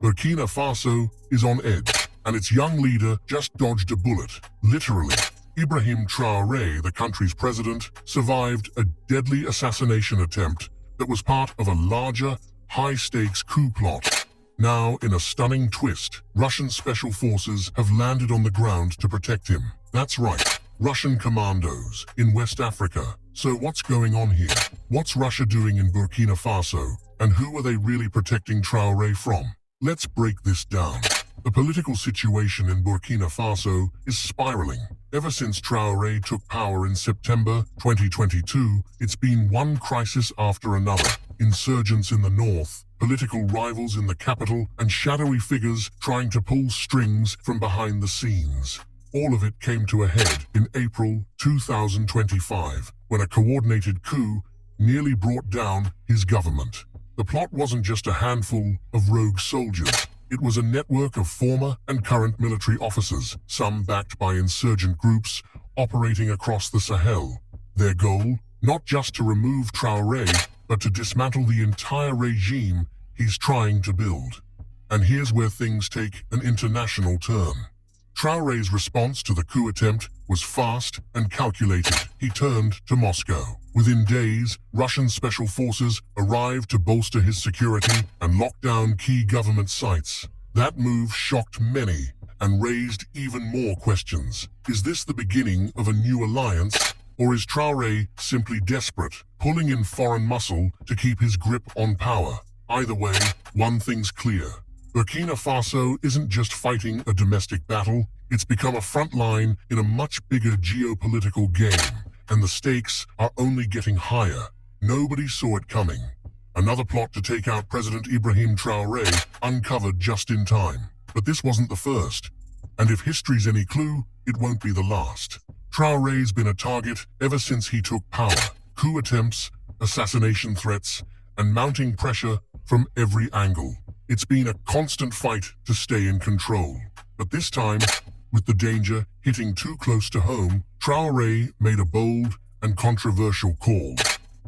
Burkina Faso is on edge, and its young leader just dodged a bullet, literally. Ibrahim Traore, the country's president, survived a deadly assassination attempt that was part of a larger, high-stakes coup plot. Now, in a stunning twist, Russian special forces have landed on the ground to protect him. That's right, Russian commandos in West Africa. So what's going on here? What's Russia doing in Burkina Faso? And who are they really protecting Traore from? Let's break this down. The political situation in Burkina Faso is spiraling. Ever since Traore took power in September 2022, it's been one crisis after another. Insurgents in the north, political rivals in the capital, and shadowy figures trying to pull strings from behind the scenes. All of it came to a head in April 2025, when a coordinated coup nearly brought down his government. The plot wasn't just a handful of rogue soldiers. It was a network of former and current military officers, some backed by insurgent groups operating across the Sahel. Their goal, not just to remove Traore, but to dismantle the entire regime he's trying to build. And here's where things take an international turn. Traore's response to the coup attempt was fast and calculated. He turned to Moscow. Within days, Russian special forces arrived to bolster his security and lock down key government sites. That move shocked many and raised even more questions. Is this the beginning of a new alliance, or is Traore simply desperate, pulling in foreign muscle to keep his grip on power? Either way, one thing's clear. Burkina Faso isn't just fighting a domestic battle, it's become a front line in a much bigger geopolitical game, and the stakes are only getting higher. Nobody saw it coming. Another plot to take out President Ibrahim Traore uncovered just in time. But this wasn't the first, and if history's any clue, it won't be the last. Traore's been a target ever since he took power. Coup attempts, assassination threats, and mounting pressure from every angle. It's been a constant fight to stay in control. But this time, with the danger hitting too close to home, Traore made a bold and controversial call.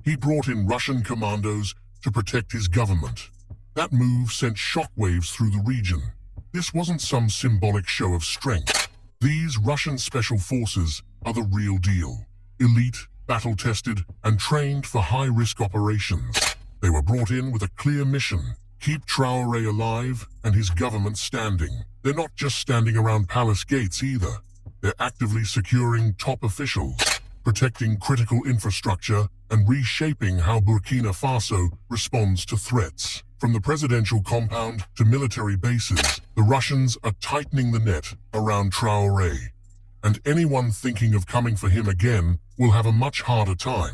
He brought in Russian commandos to protect his government. That move sent shockwaves through the region. This wasn't some symbolic show of strength. These Russian special forces are the real deal. Elite, battle-tested, and trained for high-risk operations. They were brought in with a clear mission: keep Traore alive and his government standing. They're not just standing around palace gates either. They're actively securing top officials, protecting critical infrastructure, and reshaping how Burkina Faso responds to threats. From the presidential compound to military bases, the Russians are tightening the net around Traore. And anyone thinking of coming for him again will have a much harder time.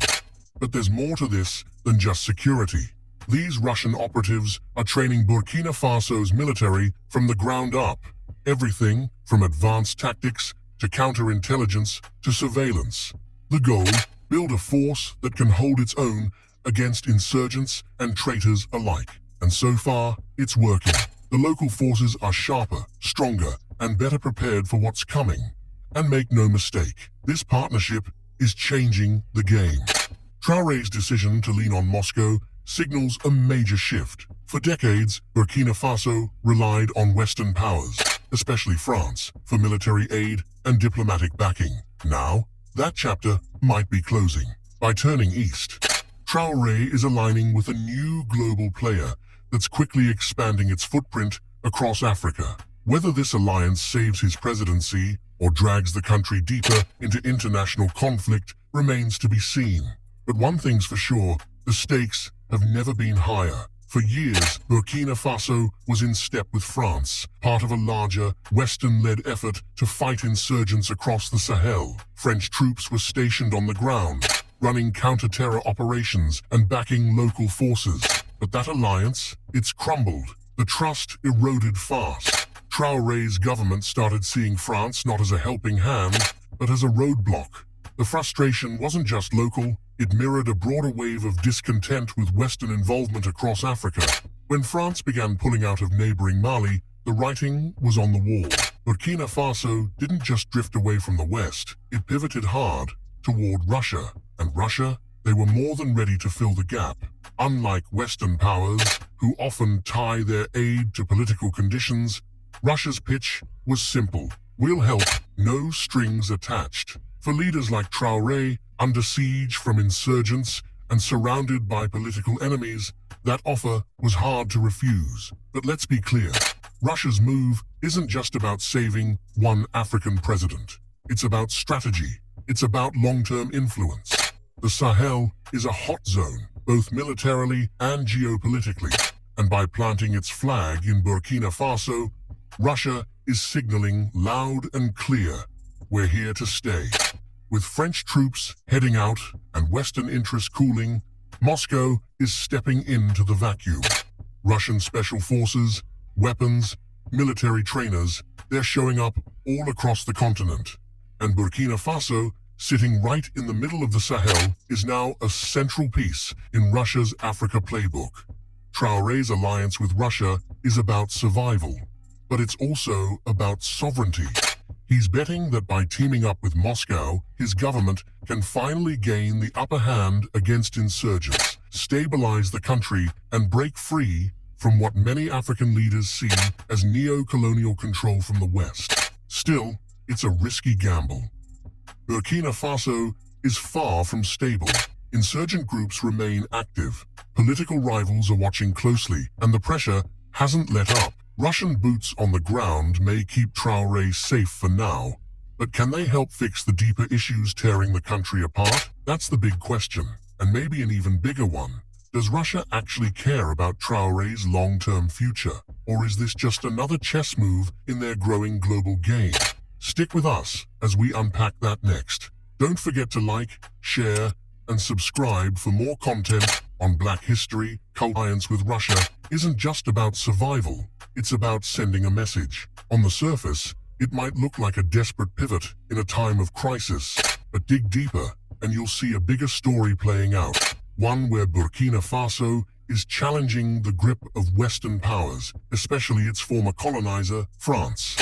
But there's more to this than just security. These Russian operatives are training Burkina Faso's military from the ground up. Everything from advanced tactics to counterintelligence to surveillance. The goal: build a force that can hold its own against insurgents and traitors alike. And so far, it's working. The local forces are sharper, stronger, and better prepared for what's coming. And make no mistake, this partnership is changing the game. Traore's decision to lean on Moscow signals a major shift. For decades, Burkina Faso relied on Western powers, especially France, for military aid and diplomatic backing. Now, that chapter might be closing. By turning east, Traore is aligning with a new global player that's quickly expanding its footprint across Africa. Whether this alliance saves his presidency or drags the country deeper into international conflict remains to be seen. But one thing's for sure, the stakes have never been higher. For years, Burkina Faso was in step with France, part of a larger, Western-led effort to fight insurgents across the Sahel. French troops were stationed on the ground, running counter-terror operations and backing local forces. But that alliance, it's crumbled. The trust eroded fast. Traore's government started seeing France not as a helping hand, but as a roadblock. The frustration wasn't just local, it mirrored a broader wave of discontent with Western involvement across Africa. When France began pulling out of neighboring Mali, the writing was on the wall. Burkina Faso didn't just drift away from the West, it pivoted hard toward Russia. And Russia, they were more than ready to fill the gap. Unlike Western powers, who often tie their aid to political conditions, Russia's pitch was simple. We'll help, no strings attached. For leaders like Traore, under siege from insurgents and surrounded by political enemies, that offer was hard to refuse. But let's be clear, Russia's move isn't just about saving one African president. It's about strategy. It's about long-term influence. The Sahel is a hot zone, both militarily and geopolitically, and by planting its flag in Burkina Faso, Russia is signaling loud and clear, we're here to stay. With French troops heading out and Western interests cooling, Moscow is stepping into the vacuum. Russian special forces, weapons, military trainers, they're showing up all across the continent. And Burkina Faso, sitting right in the middle of the Sahel, is now a central piece in Russia's Africa playbook. Traore's alliance with Russia is about survival, but it's also about sovereignty. He's betting that by teaming up with Moscow, his government can finally gain the upper hand against insurgents, stabilize the country, and break free from what many African leaders see as neo-colonial control from the West. Still, it's a risky gamble. Burkina Faso is far from stable. Insurgent groups remain active. Political rivals are watching closely, and the pressure hasn't let up. Russian boots on the ground may keep Traore safe for now, but can they help fix the deeper issues tearing the country apart? That's the big question, and maybe an even bigger one. Does Russia actually care about Traore's long-term future, or is this just another chess move in their growing global game? Stick with us as we unpack that next. Don't forget to like, share, and subscribe for more content on Black history. Alliance with Russia isn't just about survival, it's about sending a message. On the surface, it might look like a desperate pivot in a time of crisis, but dig deeper and you'll see a bigger story playing out. One where Burkina Faso is challenging the grip of Western powers, especially its former colonizer, France.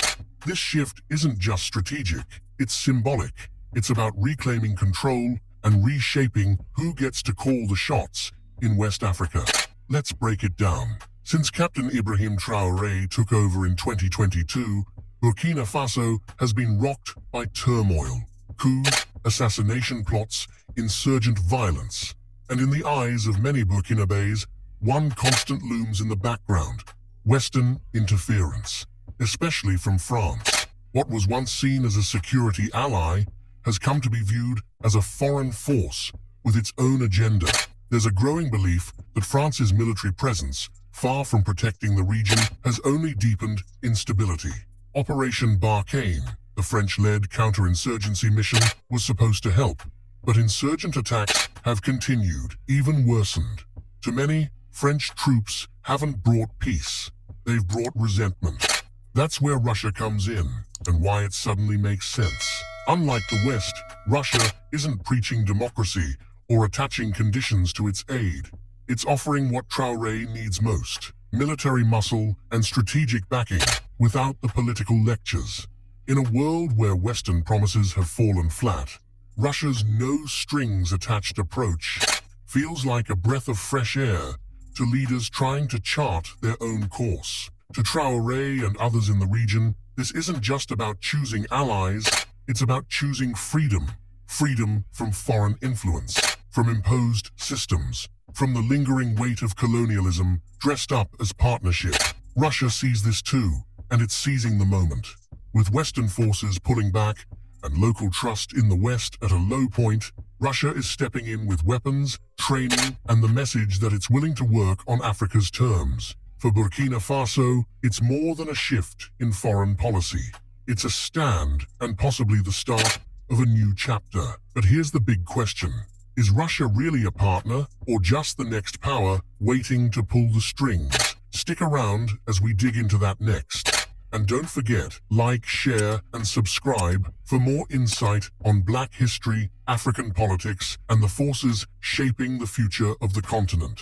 This shift isn't just strategic, it's symbolic. It's about reclaiming control and reshaping who gets to call the shots in West Africa. Let's break it down. Since Captain Ibrahim Traore took over in 2022, Burkina Faso has been rocked by turmoil, coups, assassination plots, insurgent violence. And in the eyes of many Burkinabés, one constant looms in the background: Western interference, especially from France. What was once seen as a security ally has come to be viewed as a foreign force with its own agenda. There's a growing belief that France's military presence, far from protecting the region, has only deepened instability. Operation Barkhane, the French-led counterinsurgency mission, was supposed to help, but insurgent attacks have continued, even worsened. To many, French troops haven't brought peace, they've brought resentment. That's where Russia comes in, and why it suddenly makes sense. Unlike the West, Russia isn't preaching democracy or attaching conditions to its aid. It's offering what Traore needs most: military muscle and strategic backing, without the political lectures. In a world where Western promises have fallen flat, Russia's no-strings-attached approach feels like a breath of fresh air to leaders trying to chart their own course. To Traore and others in the region, this isn't just about choosing allies, it's about choosing freedom. Freedom from foreign influence, from imposed systems, from the lingering weight of colonialism dressed up as partnership. Russia sees this too, and it's seizing the moment. With Western forces pulling back and local trust in the West at a low point, Russia is stepping in with weapons, training, and the message that it's willing to work on Africa's terms. For Burkina Faso, it's more than a shift in foreign policy. It's a stand, and possibly the start of a new chapter. But here's the big question. Is Russia really a partner, or just the next power waiting to pull the strings? Stick around as we dig into that next. And don't forget, like, share, and subscribe for more insight on Black history, African politics, and the forces shaping the future of the continent.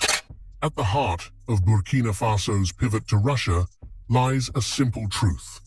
At the heart of Burkina Faso's pivot to Russia lies a simple truth.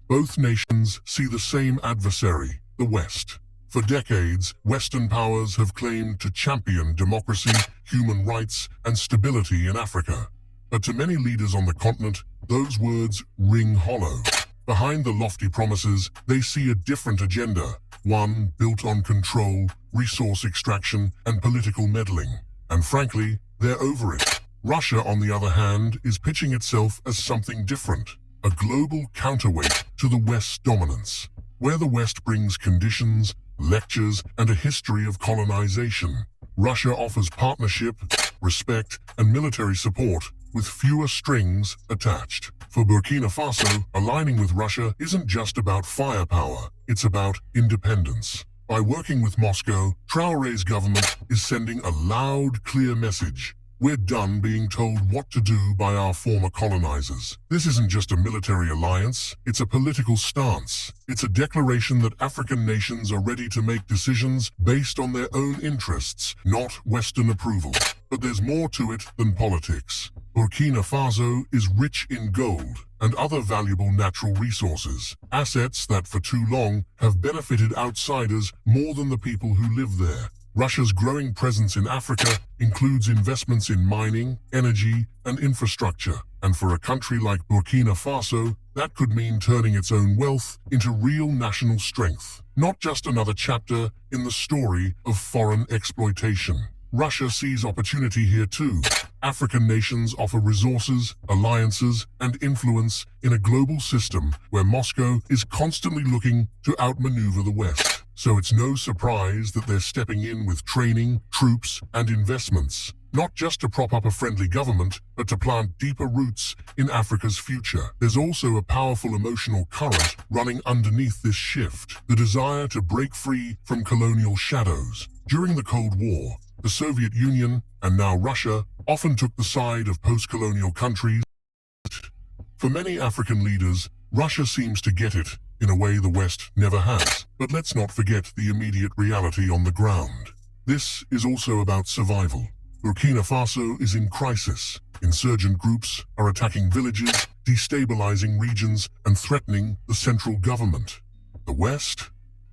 Both nations see the same adversary, the West. For decades, Western powers have claimed to champion democracy, human rights, and stability in Africa. But to many leaders on the continent, those words ring hollow. Behind the lofty promises, they see a different agenda, one built on control, resource extraction, and political meddling. And frankly, they're over it. Russia, on the other hand, is pitching itself as something different, a global counterweight to the West's dominance, where the West brings conditions, lectures, and a history of colonization. Russia offers partnership, respect, and military support with fewer strings attached. For Burkina Faso, aligning with Russia isn't just about firepower, it's about independence. By working with Moscow, Traore's government is sending a loud, clear message. We're done being told what to do by our former colonizers. This isn't just a military alliance, it's a political stance. It's a declaration that African nations are ready to make decisions based on their own interests, not Western approval. But there's more to it than politics. Burkina Faso is rich in gold and other valuable natural resources, assets that for too long have benefited outsiders more than the people who live there. Russia's growing presence in Africa includes investments in mining, energy, and infrastructure. And for a country like Burkina Faso, that could mean turning its own wealth into real national strength, not just another chapter in the story of foreign exploitation. Russia sees opportunity here too. African nations offer resources, alliances, and influence in a global system where Moscow is constantly looking to outmaneuver the West. So it's no surprise that they're stepping in with training, troops, and investments, not just to prop up a friendly government, but to plant deeper roots in Africa's future. There's also a powerful emotional current running underneath this shift, the desire to break free from colonial shadows. During the Cold War, the Soviet Union, and now Russia, often took the side of post-colonial countries. For many African leaders, Russia seems to get it in a way the West never has. But let's not forget the immediate reality on the ground. This is also about survival. Burkina Faso is in crisis. Insurgent groups are attacking villages, destabilizing regions, and threatening the central government. The West?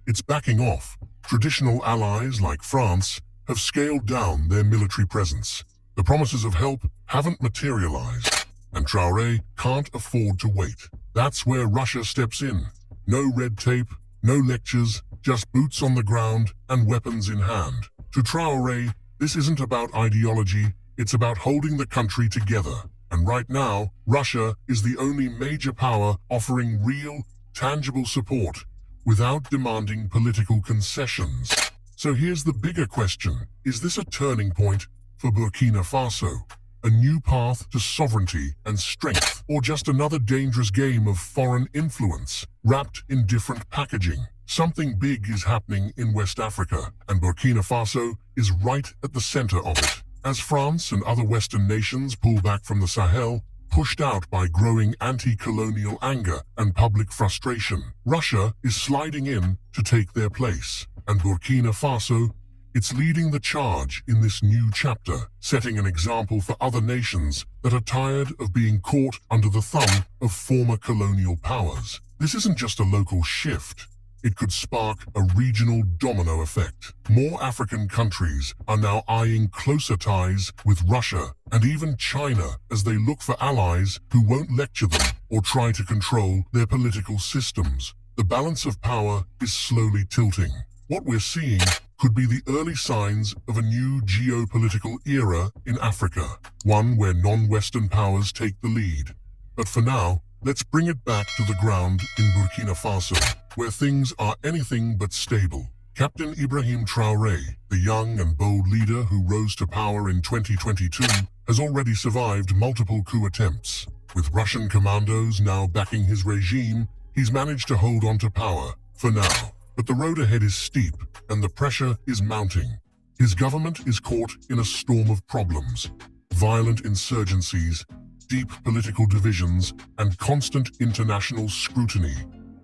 It's backing off. Traditional allies like France have scaled down their military presence. The promises of help haven't materialized, and Traore can't afford to wait. That's where Russia steps in. No red tape, no lectures, just boots on the ground and weapons in hand. To Traore, this isn't about ideology, it's about holding the country together. And right now, Russia is the only major power offering real, tangible support without demanding political concessions. So here's the bigger question. Is this a turning point for Burkina Faso? A new path to sovereignty and strength, or just another dangerous game of foreign influence, wrapped in different packaging? Something big is happening in West Africa, and Burkina Faso is right at the center of it. As France and other Western nations pull back from the Sahel, pushed out by growing anti-colonial anger and public frustration, Russia is sliding in to take their place. And Burkina Faso, it's leading the charge in this new chapter, setting an example for other nations that are tired of being caught under the thumb of former colonial powers. This isn't just a local shift. It could spark a regional domino effect. More African countries are now eyeing closer ties with Russia and even China as they look for allies who won't lecture them or try to control their political systems. The balance of power is slowly tilting. What we're seeing could be the early signs of a new geopolitical era in Africa, one where non-Western powers take the lead. But for now, let's bring it back to the ground in Burkina Faso, where things are anything but stable. Captain Ibrahim Traore, the young and bold leader who rose to power in 2022, has already survived multiple coup attempts. With Russian commandos now backing his regime, he's managed to hold on to power, for now. But the road ahead is steep, and the pressure is mounting. His government is caught in a storm of problems. Violent insurgencies, deep political divisions, and constant international scrutiny.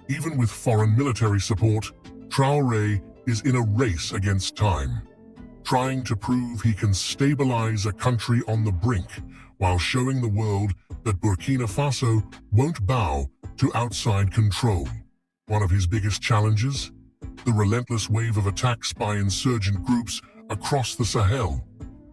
Even with foreign military support, Traore is in a race against time, trying to prove he can stabilize a country on the brink, while showing the world that Burkina Faso won't bow to outside control. One of his biggest challenges? the relentless wave of attacks by insurgent groups across the Sahel.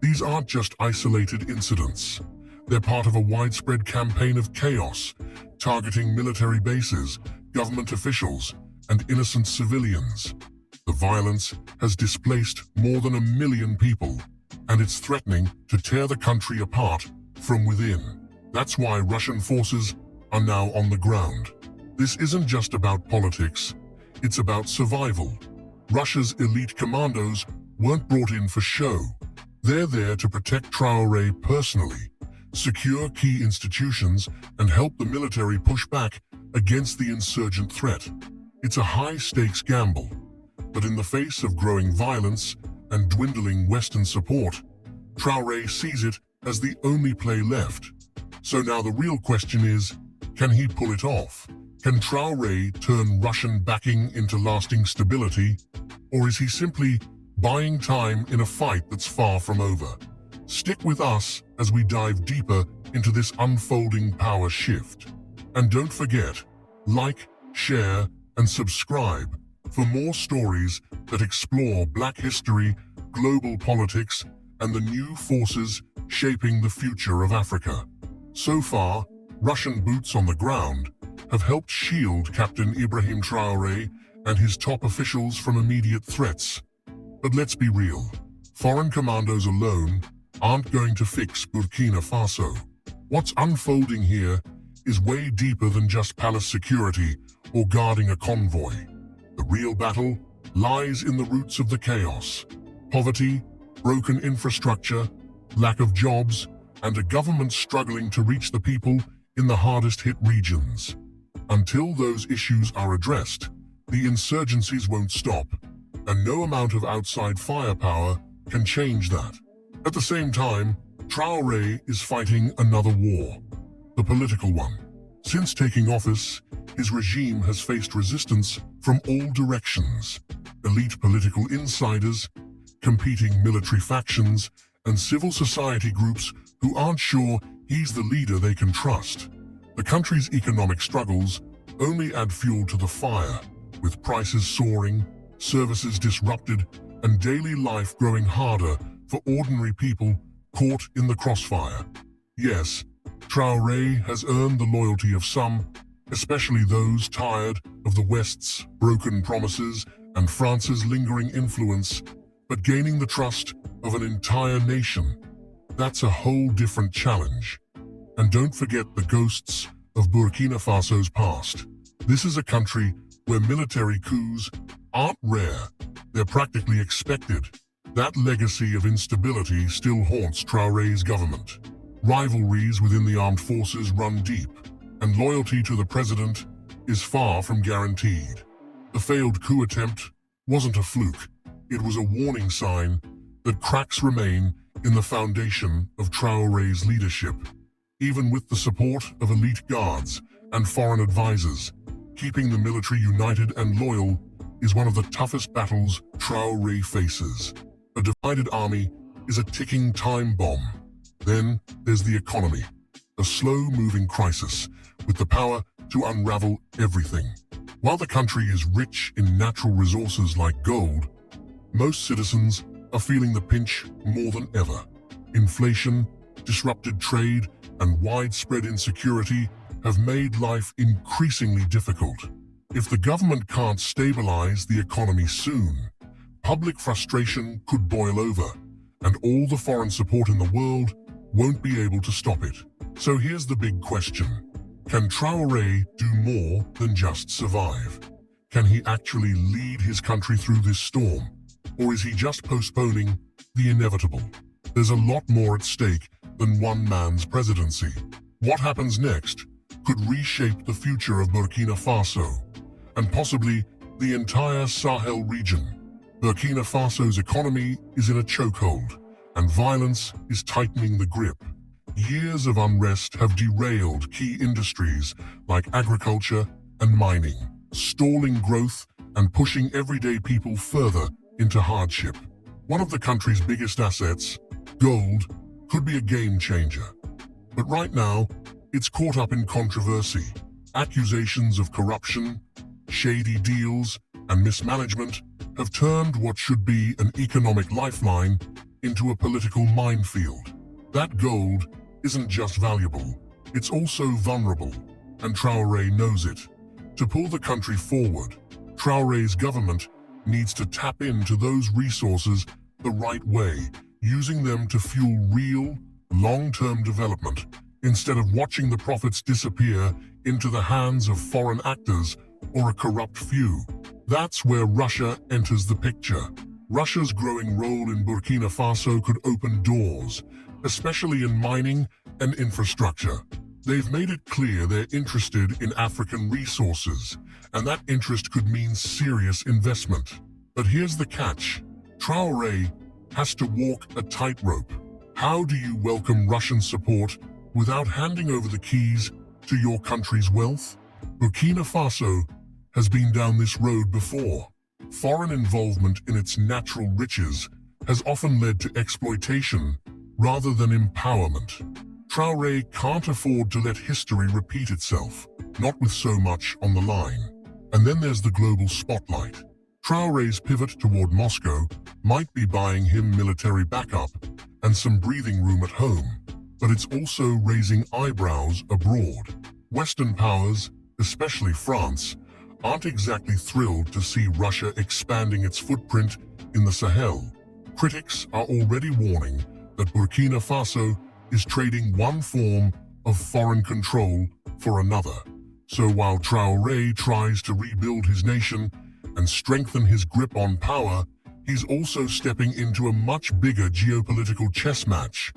These aren't just isolated incidents. They're part of a widespread campaign of chaos, targeting military bases, government officials, and innocent civilians. The violence has displaced more than 1 million people, and it's threatening to tear the country apart from within. That's why Russian forces are now on the ground. This isn't just about politics, it's about survival. Russia's elite commandos weren't brought in for show. They're there to protect Traore personally, secure key institutions, and help the military push back against the insurgent threat. It's a high-stakes gamble, but in the face of growing violence and dwindling Western support, Traore sees it as the only play left. So now the real question is, can he pull it off? Can Traore turn Russian backing into lasting stability, or is he simply buying time in a fight that's far from over? Stick with us as we dive deeper into this unfolding power shift. And don't forget, like, share, and subscribe for more stories that explore Black history, global politics, and the new forces shaping the future of Africa. So far, Russian boots on the ground have helped shield Captain Ibrahim Traore and his top officials from immediate threats. But let's be real, foreign commandos alone aren't going to fix Burkina Faso. What's unfolding here is way deeper than just palace security or guarding a convoy. The real battle lies in the roots of the chaos. Poverty, broken infrastructure, lack of jobs, and a government struggling to reach the people in the hardest-hit regions. Until those issues are addressed, the insurgencies won't stop, and no amount of outside firepower can change that. At the same time, Traore is fighting another war, the political one. Since taking office, his regime has faced resistance from all directions: elite political insiders, competing military factions, and civil society groups who aren't sure he's the leader they can trust. The country's economic struggles only add fuel to the fire, with prices soaring, services disrupted, and daily life growing harder for ordinary people caught in the crossfire. Yes, Traore has earned the loyalty of some, especially those tired of the West's broken promises and France's lingering influence, but gaining the trust of an entire nation, that's a whole different challenge. And don't forget the ghosts of Burkina Faso's past. This is a country where military coups aren't rare, they're practically expected. That legacy of instability still haunts Traore's government. Rivalries within the armed forces run deep, and loyalty to the president is far from guaranteed. The failed coup attempt wasn't a fluke, it was a warning sign that cracks remain in the foundation of Traore's leadership. Even with the support of elite guards and foreign advisors, keeping the military united and loyal is one of the toughest battles Traore faces. A divided army is a ticking time bomb. Then there's the economy, a slow-moving crisis with the power to unravel everything. While the country is rich in natural resources like gold, most citizens are feeling the pinch more than ever. Inflation, disrupted trade, and widespread insecurity have made life increasingly difficult. If the government can't stabilize the economy soon, public frustration could boil over, and all the foreign support in the world won't be able to stop it. So here's the big question. Can Traore do more than just survive? Can he actually lead his country through this storm? Or is he just postponing the inevitable? There's a lot more at stake than one man's presidency. What happens next could reshape the future of Burkina Faso, and possibly the entire Sahel region. Burkina Faso's economy is in a chokehold, and violence is tightening the grip. Years of unrest have derailed key industries like agriculture and mining, stalling growth and pushing everyday people further into hardship. One of the country's biggest assets, gold, could be a game changer. But right now, it's caught up in controversy. Accusations of corruption, shady deals, and mismanagement have turned what should be an economic lifeline into a political minefield. That gold isn't just valuable, it's also vulnerable, and Traore knows it. To pull the country forward, Traore's government needs to tap into those resources the right way, using them to fuel real, long-term development, instead of watching the profits disappear into the hands of foreign actors or a corrupt few. That's where Russia enters the picture. Russia's growing role in Burkina Faso could open doors, especially in mining and infrastructure. They've made it clear they're interested in African resources, and that interest could mean serious investment. But here's the catch. Traore has to walk a tightrope. How do you welcome Russian support without handing over the keys to your country's wealth? Burkina Faso has been down this road before. Foreign involvement in its natural riches has often led to exploitation rather than empowerment. Traore can't afford to let history repeat itself, not with so much on the line. And then there's the global spotlight. Traore's pivot toward Moscow might be buying him military backup and some breathing room at home, but it's also raising eyebrows abroad. Western powers, especially France, aren't exactly thrilled to see Russia expanding its footprint in the Sahel. Critics are already warning that Burkina Faso is trading one form of foreign control for another. So while Traore tries to rebuild his nation and strengthen his grip on power, he's also stepping into a much bigger geopolitical chess match,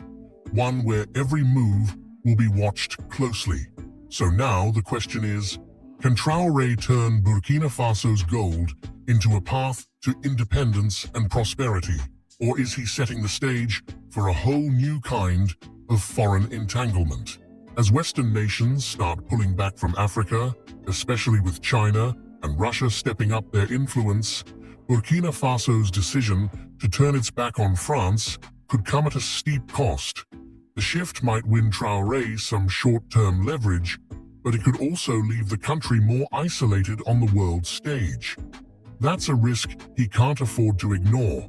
one where every move will be watched closely. So now the question is, can Traore turn Burkina Faso's gold into a path to independence and prosperity? Or is he setting the stage for a whole new kind of foreign entanglement? As Western nations start pulling back from Africa, especially with China and Russia stepping up their influence, Burkina Faso's decision to turn its back on France could come at a steep cost. The shift might win Traore some short-term leverage, but it could also leave the country more isolated on the world stage. That's a risk he can't afford to ignore.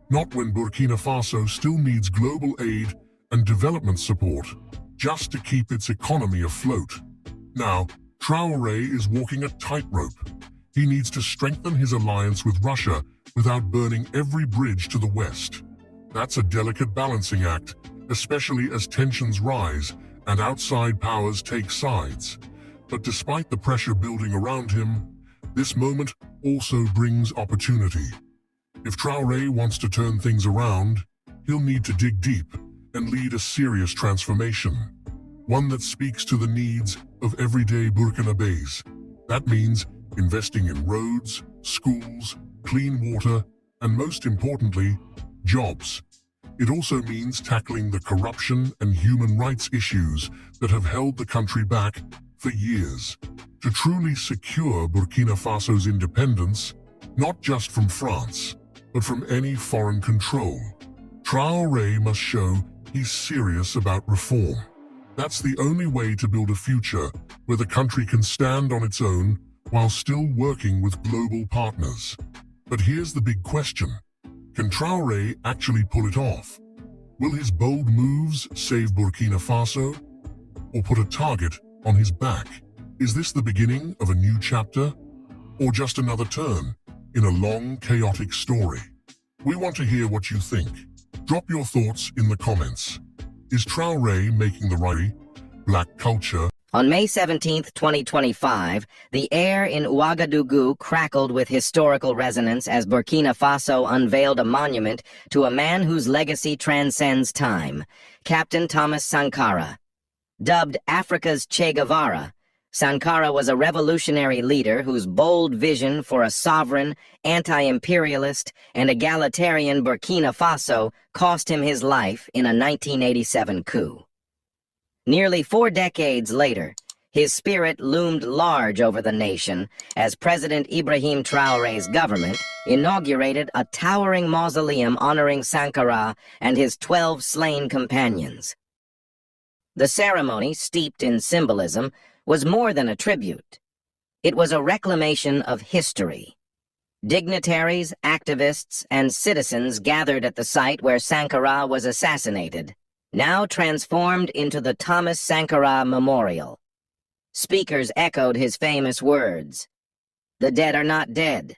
Not when Burkina Faso still needs global aid and development support just to keep its economy afloat. Now, Traore is walking a tightrope. He needs to strengthen his alliance with Russia without burning every bridge to the west. That's a delicate balancing act, especially as tensions rise and outside powers take sides. But despite the pressure building around him, this moment also brings opportunity. If Traore wants to turn things around, he'll need to dig deep and lead a serious transformation, one that speaks to the needs of everyday Burkinabés. That means investing in roads, schools, clean water, and most importantly, jobs. It also means tackling the corruption and human rights issues that have held the country back for years. To truly secure Burkina Faso's independence, not just from France, but from any foreign control, Traore must show he's serious about reform. That's the only way to build a future where the country can stand on its own while still working with global partners. But here's the big question. Can Traore actually pull it off? Will his bold moves save Burkina Faso, or put a target on his back? Is this the beginning of a new chapter, or just another turn in a long, chaotic story? We want to hear what you think. Drop your thoughts in the comments. Is Traore making the right black culture? On May 17, 2025, the air in Ouagadougou crackled with historical resonance as Burkina Faso unveiled a monument to a man whose legacy transcends time, Captain Thomas Sankara. Dubbed Africa's Che Guevara, Sankara was a revolutionary leader whose bold vision for a sovereign, anti-imperialist, and egalitarian Burkina Faso cost him his life in a 1987 coup. Nearly 4 decades later, his spirit loomed large over the nation as President Ibrahim Traore's government inaugurated a towering mausoleum honoring Sankara and his 12 slain companions. The ceremony, steeped in symbolism, was more than a tribute. It was a reclamation of history. Dignitaries, activists, and citizens gathered at the site where Sankara was assassinated, now transformed into the Thomas Sankara Memorial. Speakers echoed his famous words, "The dead are not dead."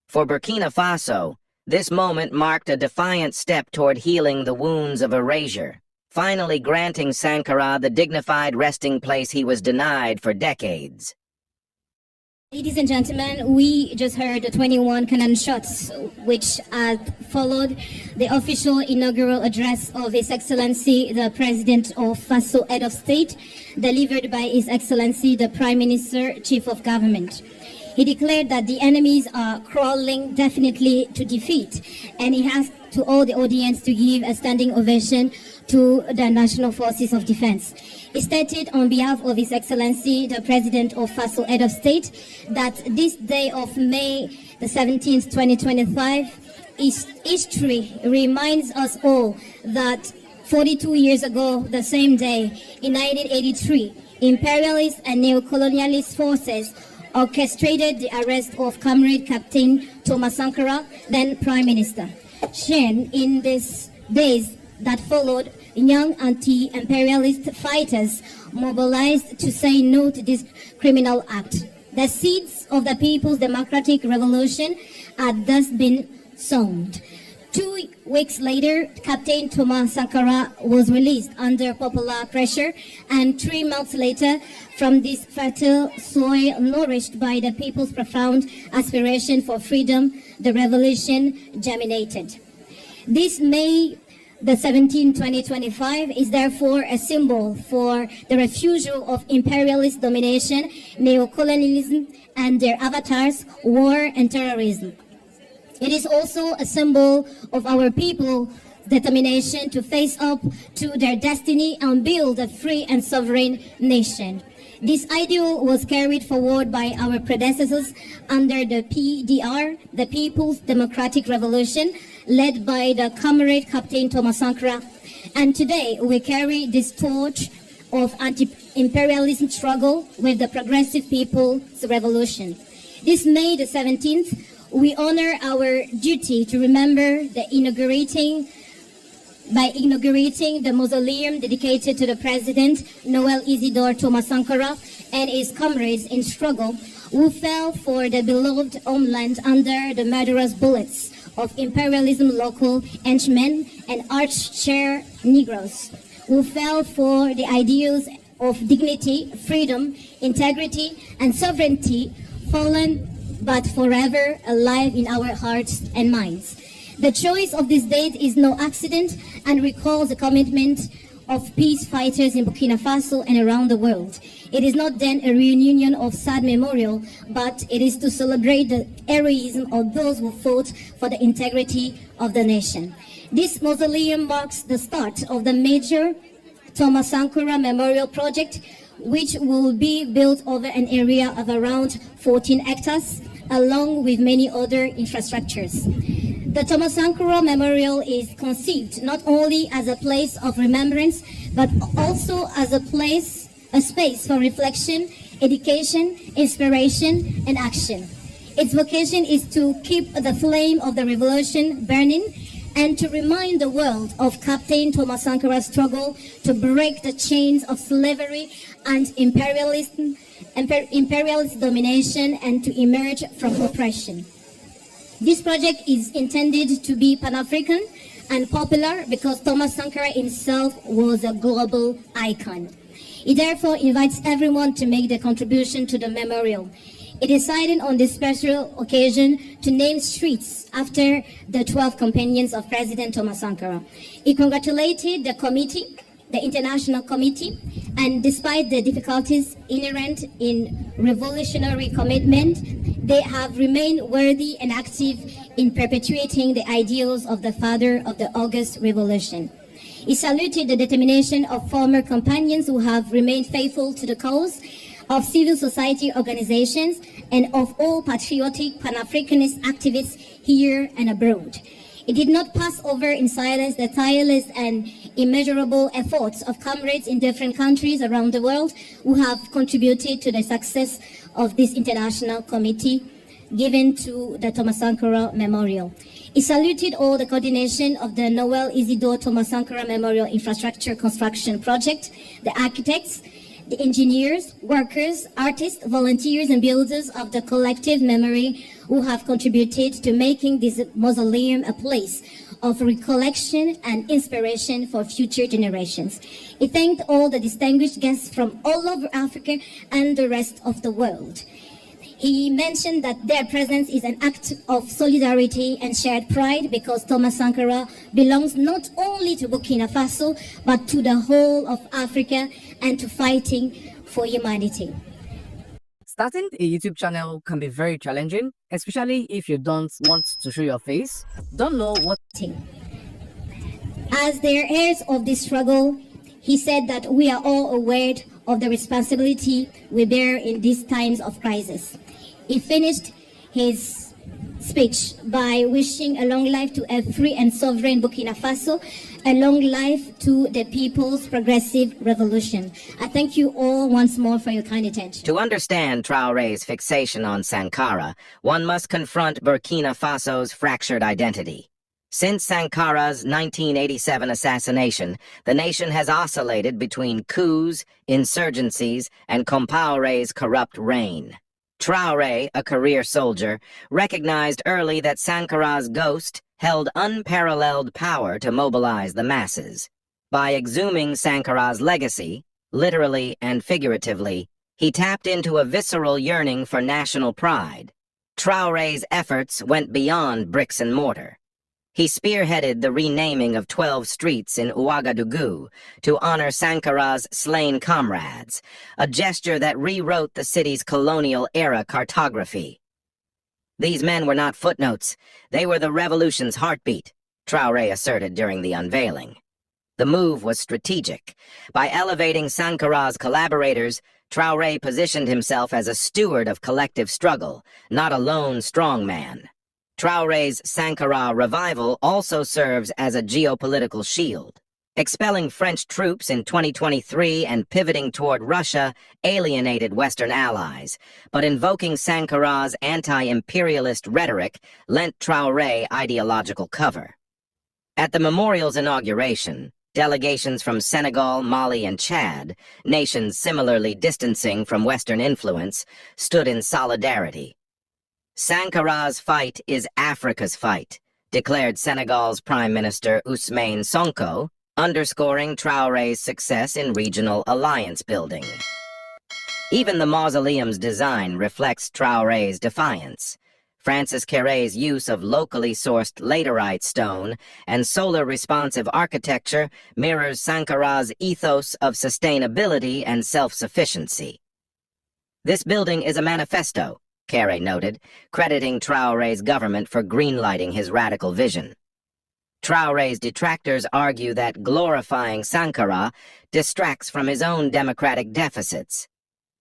For Burkina Faso, this moment marked a defiant step toward healing the wounds of erasure, finally granting Sankara the dignified resting place he was denied for decades. Ladies and gentlemen, we just heard the 21 cannon shots, which followed the official inaugural address of His Excellency, the President of Faso, Head of State, delivered by His Excellency, the Prime Minister, Chief of Government. He declared that the enemies are crawling definitely to defeat, and he asked to all the audience to give a standing ovation to the National Forces of Defense. He stated on behalf of His Excellency, the President of Faso, Head of State, that this day of May the 17th, 2025, history reminds us all that 42 years ago, the same day, in 1983, imperialist and neocolonialist forces orchestrated the arrest of Comrade Captain Thomas Sankara, then Prime Minister. Shen, in these days that followed, young anti-imperialist fighters mobilized to say no to this criminal act. The seeds of the People's Democratic Revolution had thus been sown. 2 weeks later, Captain Thomas Sankara was released under popular pressure, and 3 months later, from this fertile soil nourished by the people's profound aspiration for freedom, the revolution germinated. This May the 17th, 2025 is therefore a symbol for the refusal of imperialist domination, neocolonialism, and their avatars, war and terrorism. It is also a symbol of our people's determination to face up to their destiny and build a free and sovereign nation. This ideal was carried forward by our predecessors under the PDR, the People's Democratic Revolution, led by the Comrade Captain Thomas Sankara. And today we carry this torch of anti-imperialism struggle with the Progressive People's Revolution. This May the 17th, we honor our duty to remember by inaugurating the mausoleum dedicated to the President, Noel Isidore Thomas Sankara, and his comrades in struggle who fell for the beloved homeland under the murderous bullets of imperialism, local henchmen, and arch-chair Negroes, who fell for the ideals of dignity, freedom, integrity, and sovereignty, fallen but forever alive in our hearts and minds. The choice of this date is no accident and recalls the commitment of peace fighters in Burkina Faso and around the world. It is not then a reunion of sad memorial, but it is to celebrate the heroism of those who fought for the integrity of the nation. This mausoleum marks the start of the major Thomas Sankara Memorial Project, which will be built over an area of around 14 hectares, along with many other infrastructures. The Thomas Sankara Memorial is conceived not only as a place of remembrance, but also as a space for reflection, education, inspiration, and action. Its vocation is to keep the flame of the revolution burning and to remind the world of Captain Thomas Sankara's struggle to break the chains of slavery and imperialist domination and to emerge from oppression. This project is intended to be Pan-African and popular because Thomas Sankara himself was a global icon. It therefore invites everyone to make their contribution to the memorial. It decided on this special occasion to name streets after the 12 companions of President Thomas Sankara. He congratulated the committee, the international committee, and despite the difficulties inherent in revolutionary commitment, they have remained worthy and active in perpetuating the ideals of the father of the August Revolution. He saluted the determination of former companions who have remained faithful to the cause, of civil society organizations, and of all patriotic Pan-Africanist activists here and abroad. It did not pass over in silence the tireless and immeasurable efforts of comrades in different countries around the world who have contributed to the success of this international committee. given to the Thomas Sankara Memorial. He saluted all the coordination of the Noel Isidore Thomas Sankara Memorial Infrastructure Construction Project, the architects, the engineers, workers, artists, volunteers, and builders of the collective memory who have contributed to making this mausoleum a place of recollection and inspiration for future generations. He thanked all the distinguished guests from all over Africa and the rest of the world. He mentioned that their presence is an act of solidarity and shared pride because Thomas Sankara belongs not only to Burkina Faso, but to the whole of Africa and to fighting for humanity. Starting a YouTube channel can be very challenging, especially if you don't want to show your face, don't know what. As their heirs of this struggle, he said that we are all aware of the responsibility we bear in these times of crisis. He finished his speech by wishing a long life to a free and sovereign Burkina Faso, a long life to the People's Progressive Revolution. I thank you all once more for your kind attention. To understand Traore's fixation on Sankara, one must confront Burkina Faso's fractured identity. Since Sankara's 1987 assassination, the nation has oscillated between coups, insurgencies, and Compaore's corrupt reign. Traore, a career soldier, recognized early that Sankara's ghost held unparalleled power to mobilize the masses. By exhuming Sankara's legacy, literally and figuratively, he tapped into a visceral yearning for national pride. Traore's efforts went beyond bricks and mortar. He spearheaded the renaming of 12 streets in Ouagadougou to honor Sankara's slain comrades, a gesture that rewrote the city's colonial-era cartography. These men were not footnotes. They were the revolution's heartbeat, Traore asserted during the unveiling. The move was strategic. By elevating Sankara's collaborators, Traore positioned himself as a steward of collective struggle, not a lone strongman. Traore's Sankara revival also serves as a geopolitical shield. Expelling French troops in 2023 and pivoting toward Russia alienated Western allies, but invoking Sankara's anti-imperialist rhetoric lent Traore ideological cover. At the memorial's inauguration, delegations from Senegal, Mali, and Chad, nations similarly distancing from Western influence, stood in solidarity. Sankara's fight is Africa's fight, declared Senegal's Prime Minister Ousmane Sonko, underscoring Traore's success in regional alliance building. Even the mausoleum's design reflects Traore's defiance. Francis Carré's use of locally sourced laterite stone and solar-responsive architecture mirrors Sankara's ethos of sustainability and self-sufficiency. This building is a manifesto, Carré noted, crediting Traore's government for greenlighting his radical vision. Traore's detractors argue that glorifying Sankara distracts from his own democratic deficits.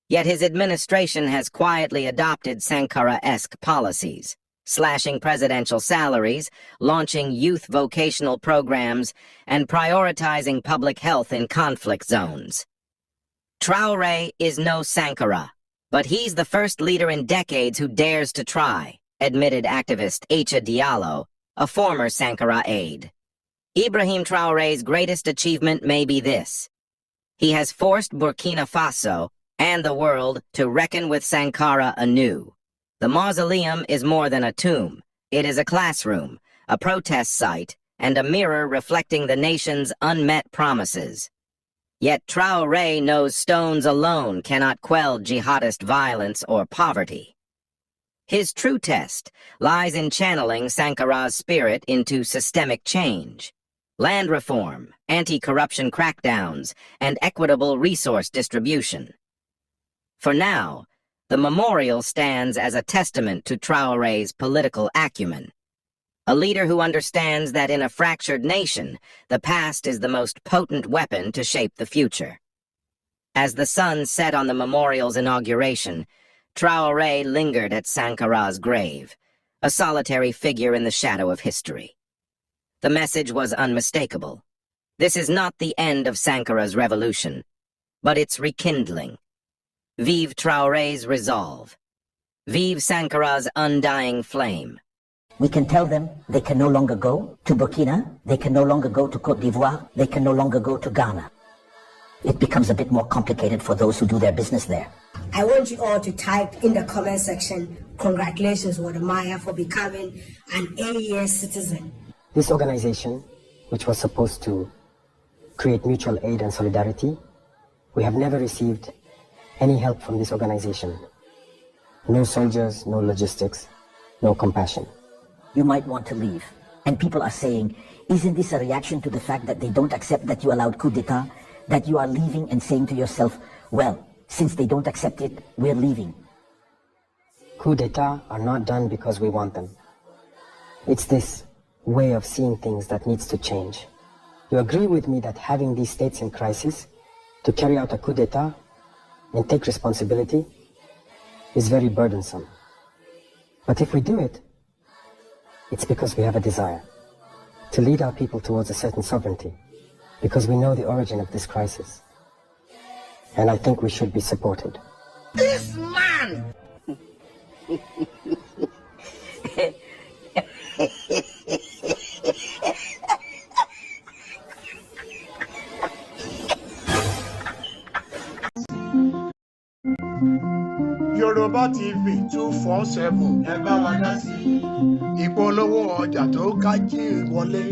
Yet his administration has quietly adopted Sankara-esque policies, slashing presidential salaries, launching youth vocational programs, and prioritizing public health in conflict zones. Traore is no Sankara, but he's the first leader in decades who dares to try, admitted activist Aïcha Diallo, a former Sankara aide. Ibrahim Traore's greatest achievement may be this. He has forced Burkina Faso and the world to reckon with Sankara anew. The mausoleum is more than a tomb. It is a classroom, a protest site, and a mirror reflecting the nation's unmet promises. Yet Traore knows stones alone cannot quell jihadist violence or poverty. His true test lies in channeling Sankara's spirit into systemic change. Land reform, anti-corruption crackdowns, and equitable resource distribution. For now, the memorial stands as a testament to Traore's political acumen. A leader who understands that in a fractured nation, the past is the most potent weapon to shape the future. As the sun set on the memorial's inauguration, Traore lingered at Sankara's grave, a solitary figure in the shadow of history. The message was unmistakable. This is not the end of Sankara's revolution, but its rekindling. Vive Traore's resolve. Vive Sankara's undying flame. We can tell them they can no longer go to Burkina, they can no longer go to Côte d'Ivoire, they can no longer go to Ghana. It becomes a bit more complicated for those who do their business there. I want you all to type in the comment section, congratulations, Wadamaya, for becoming an AES citizen. This organization, which was supposed to create mutual aid and solidarity, we have never received any help from this organization. No soldiers, no logistics, no compassion. You might want to leave. And people are saying, isn't this a reaction to the fact that they don't accept that you allowed coup d'etat, that you are leaving and saying to yourself, well, since they don't accept it, we're leaving. Coup d'etat are not done because we want them. It's this way of seeing things that needs to change. You agree with me that having these states in crisis to carry out a coup d'etat and take responsibility is very burdensome. But if we do it, it's because we have a desire to lead our people towards a certain sovereignty, because we know the origin of this crisis. And I think we should be supported. This man! Yorùbá TV 247 ẹ bá wa dá sí. Ìpolówó ọjà tó kájí wọlé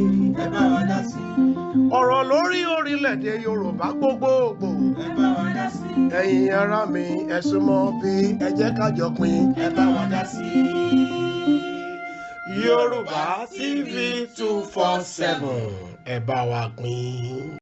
ẹ bá wa dá sí. Ọ̀rọ̀ lórí orílẹ̀-èdè Yorùbá gbogbogbò ẹ bá wa dá sí. Ẹ̀yin ará mi ẹ súnmọ́ bí ẹ jẹ́ ká jọ pín ẹ bá wa dá sí. Yorùbá TV 247 ẹ bá wa pín.